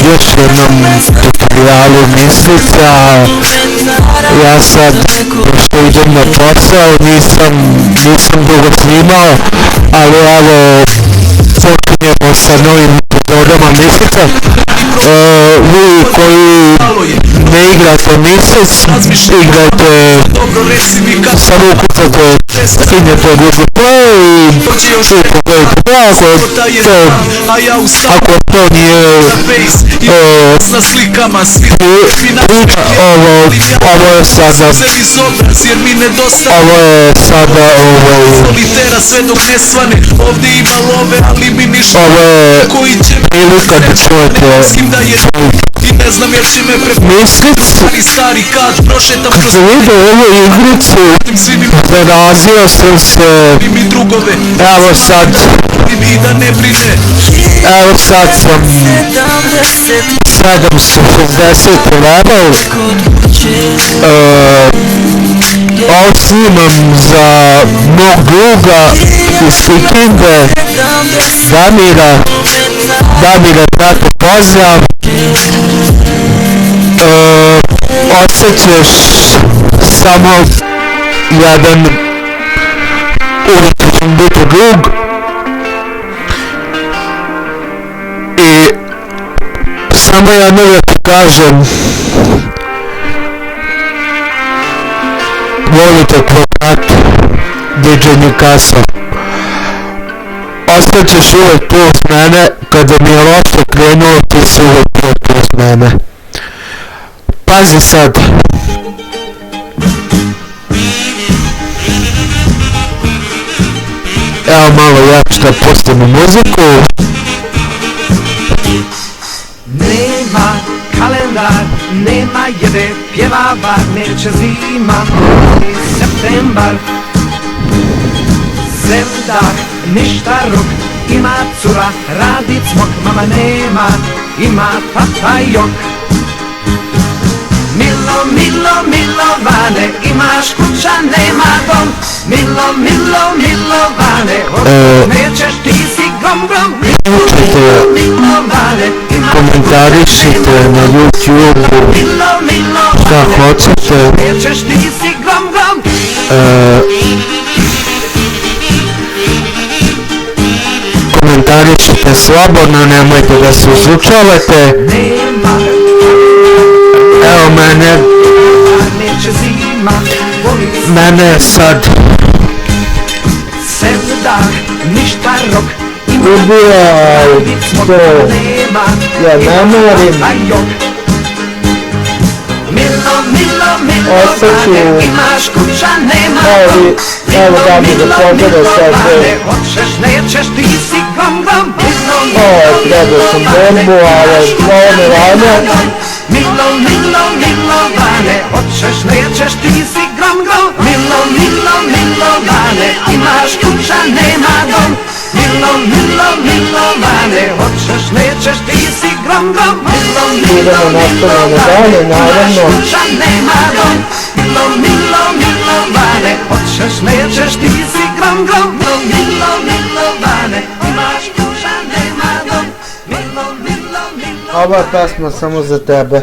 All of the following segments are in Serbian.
Još jednom tutorialu Mislica. Ja sad, pošto idem na posao, nisam dugo snimao, ali evo, počinjemo sa novim epizodama Mislica. Vi koji ne igrate Mislic, igrajte, samo ukucate, stignete Google Play i pogledajte ako to nije priča, ovo je sada prilika da čujete Mislic. Kad sam vidio ovu igricu, zarazio sam se. Evo sad sam 760 level. Ovo snimam za mog druga iz Kikinde, Damira, brate, pozdrav. Osjećaš samo jedan uvijek ću biti drug i samo jedno da ti kažem, volite tvoj brat DJ Nikasa. Ostaćeš uvijek tu uz mene, kada mi je loše krenulo, ti si uvijek tu uz mene. Pazi sad. Evo malo jače da pustimo muziku. Nema kalendar, nema jede, pjeva bar, neće zima, septembar. Sevdah, ništa rok, ima cura, radi cmok, mama nema, ima tata jok. Milo, milo, milovane, imaš kuća, nema dom. Milo, milo, milovane, nećeš, ti si grom, grom. Milo, milovane, komentarišite na YouTube šta hoćete. nećeš, ti si grom, grom. Komentarišite slobodno, nemojte da se uzučavate. Evo mene sad ubijaj to, ja ne morim. Ostaću, evo da mi da pogleda sad. Trebao sam bombu, ali ovo mi rane. Milo, milo, milovane, hoćeš, nećeš, ti si grom, grom. Milo, milo, milovane, imaš kuća, nema dom. Milo, milo, milovane, hoćeš, nećeš, ti si grom, grom. Milo, milo, milovane, imaš kuća, nema dom. Milo, milo, milovane, hoćeš, nećeš, ti si grom, grom. Milo, milovane, imaš kuća, nema dom. Milo, milo, milovane. Ova pesma samo za tebe.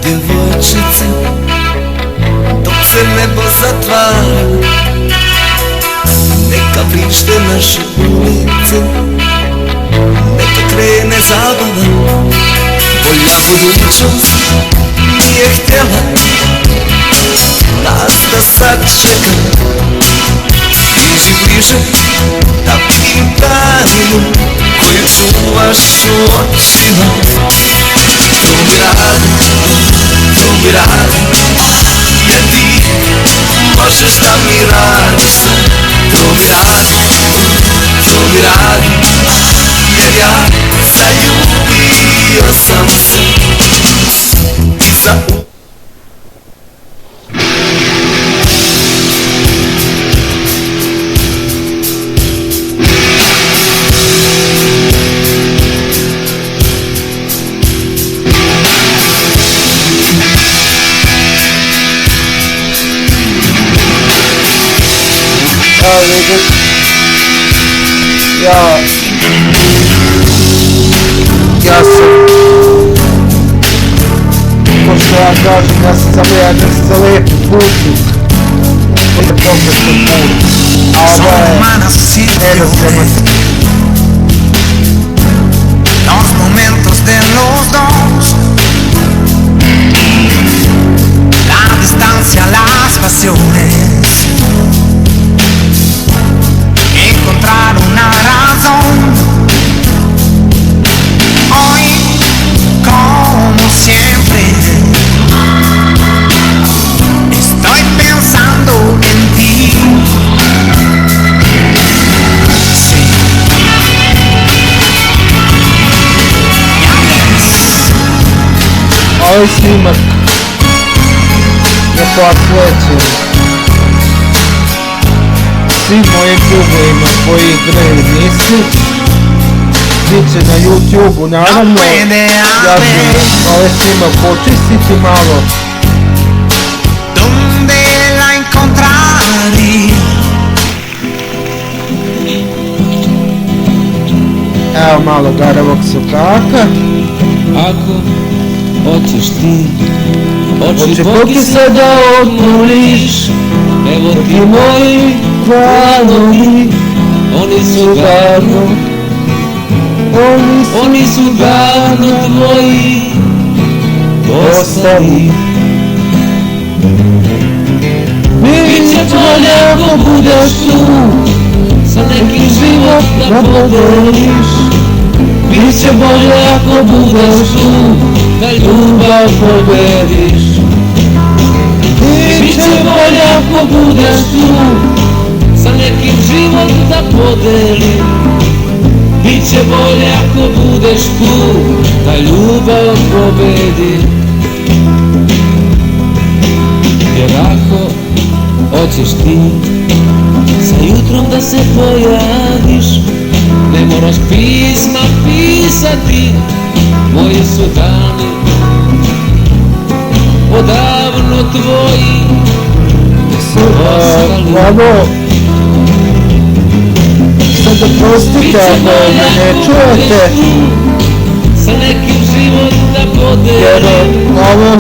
djevojčice, dok se nebo zatvara, neka vrište naše ulice, neka krene zabava. Bolja budućnost nije htjela nas da sačeka. Priđi bliže da vidim tajnu koju čuvaš u očima. To mi radi, jer ti možeš da mi radiš. To mi radi, jer ja zaljubio sam se i za Ja sam, pošto ja kažem, ja sam za lepi putnik, to je pogrešan put, a ovo je nerazreman. Los momentos de los dos, la distancia, las pasiones, encontrar una razón. Hoy, como siempre, estoy pensando en ti. Sí. Ovaj snimak je posvećen svim mojim drugovima koji igraju misli. Biće na YouTube-u, naravno. Ja ću ovaj snimak počistiti malo. Donde la encontraré? Evo malo garavog sokaka. Ako hoćeš ti Oči koki se da otvoriš, evo ti moji hvalovi, oni su davno, oni su davno tvoji postali. Biće bolje ako budeš tu, sa nekim život da podeliš. Biće bolje ako budeš tu, da ljubav pobediš. Biće bolje ako budeš tu, sa nekim život da podeliš. Biće bolje ako budeš tu, da ljubav pobedi. Jer ako hoćeš ti sa jutrom da se pojaviš, ne moraš pisma pisati, moji su dani odavno tvoji ostali. Vlado, sad oprostite ako me ne čujete, sa nekim život da jer podelim. ovo